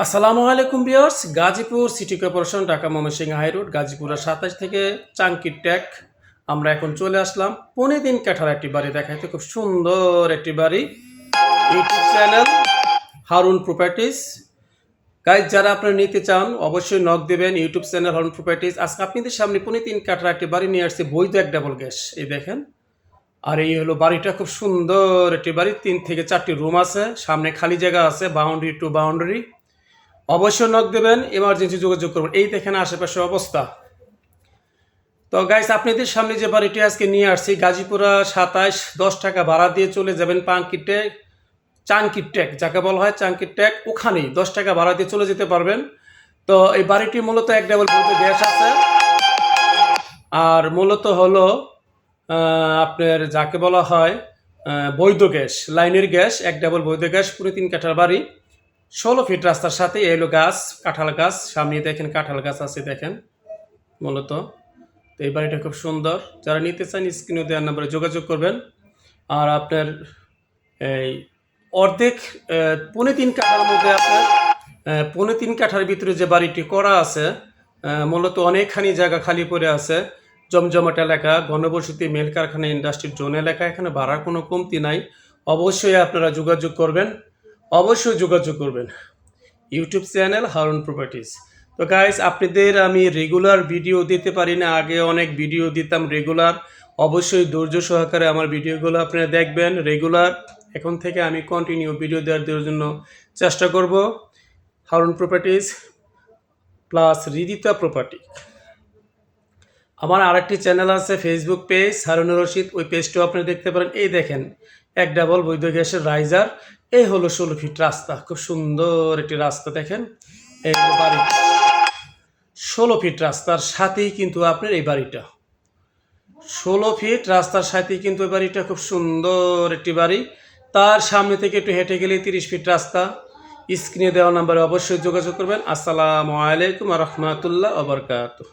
আসসালামু আলাইকুম viewers. Gazipur city corporation, Dhaka Mymensingh high road, Gazipur 27 থেকে চাঙ্কি ট্যাক। আমরা এখন চলে আসলাম 3.5 কাঠার একটি বাড়ি দেখাইতে। খুব সুন্দর একটি বাড়ি। YouTube channel Harun properties. Guys, যারা আপনারা নিতে চান অবশ্যই নক দেবেন। YouTube channel Harun properties. আজকে আপনাদের সামনে 3.5 কাঠার একটি বাড়ি নিয়ে আসছে, বৈধ এক ডাবল গ্যাস। এই দেখেন। আর এই হলো বাড়িটা, খুব সুন্দর একটি বাড়ি। 3 থেকে 4টি রুম আছে, সামনে খালি জায়গা আছে, বাউন্ডারি টু বাউন্ডারি। অবশ্যই নক দেবেন, এমার্জেন্সি যোগাযোগ করবেন। এই দেখেন আশেপাশে অবস্থা। তো গাইস, আপনাদের সামনে যে বাড়িটি আজকে নিয়ে আসছি, গাজীপুরা 27, 10 টাকা ভাড়া দিয়ে চলে যাবেন চাঙ্কি ট্যাক, যাকে বলা হয় চাঙ্কি ট্যাক। ওখানেই 10 টাকা ভাড়া দিয়ে চলে যেতে পারবেন। তো এই বাড়িটি মূলত এক ডাবল বৈধ গ্যাস আছে। আর মূলত হলো আপনার যাকে বলা হয় বৈধ গ্যাস, লাইনের গ্যাস, এক ডাবল বৈধ গ্যাস, পুরো 3 কাঠার বাড়ি। 16 ফিট রাস্তার সাথে এলো গাছ, কাঁঠাল গাছ। সামনে দেখেন কাঁঠাল গাছ আছে, দেখেন মূলত। তো এই বাড়িটা খুব সুন্দর। যারা নিতে চান স্ক্রিনে দেওয়ার নাম্বারে যোগাযোগ করবেন। আর আপনার এই অর্ধেক 3.5 কাঠার মধ্যে আপনার 3.5 কাঠার ভিতরে যে বাড়িটি করা আছে, মূলত অনেকখানি জায়গা খালি পড়ে আছে। জমজমাট এলাকা, ঘনবসতি, মেল কারখানা, ইন্ডাস্ট্রির জোন এলাকা। এখানে ভাড়ার কোনো কমতি নাই। অবশ্যই আপনারা যোগাযোগ করবেন, অবশ্যই যোগাযোগ করবেন। YouTube channel Harun properties. তো গাইস, আপনাদের আমি রেগুলার ভিডিও দিতে পারি না। আগে অনেক ভিডিও দিতাম রেগুলার। অবশ্যই ধৈর্য সহকারে আমার ভিডিওগুলো আপনারা দেখবেন রেগুলার। এখন থেকে আমি কন্টিনিউ ভিডিও দেওয়ার জন্য চেষ্টা করব। Harun properties plus Hridita property. আমার আরেকটি চ্যানেল আছে, ফেসবুক পেজ হারুনুর রশিদ। ওই পেজটাও আপনি দেখতে পারেন। এই দেখেন এক ডাবল বৈধ গ্যাসের রাইজার। এই হলো 16 ফিট রাস্তা, খুব সুন্দর একটি রাস্তা। দেখেন এই হলো বাড়ি, 16 ফিট রাস্তার সাথেই কিন্তু আপনার এই বাড়িটা। 16 ফিট রাস্তার সাথেই কিন্তু এই বাড়িটা, খুব সুন্দর একটি বাড়ি। তার সামনে থেকে একটু হেঁটে গেলে 30 ফিট রাস্তা। স্ক্রিনে দেওয়া নাম্বারে অবশ্যই যোগাযোগ করবেন। আসসালামু আলাইকুম ওয়া রাহমাতুল্লাহি ওয়া বারাকাতুহু।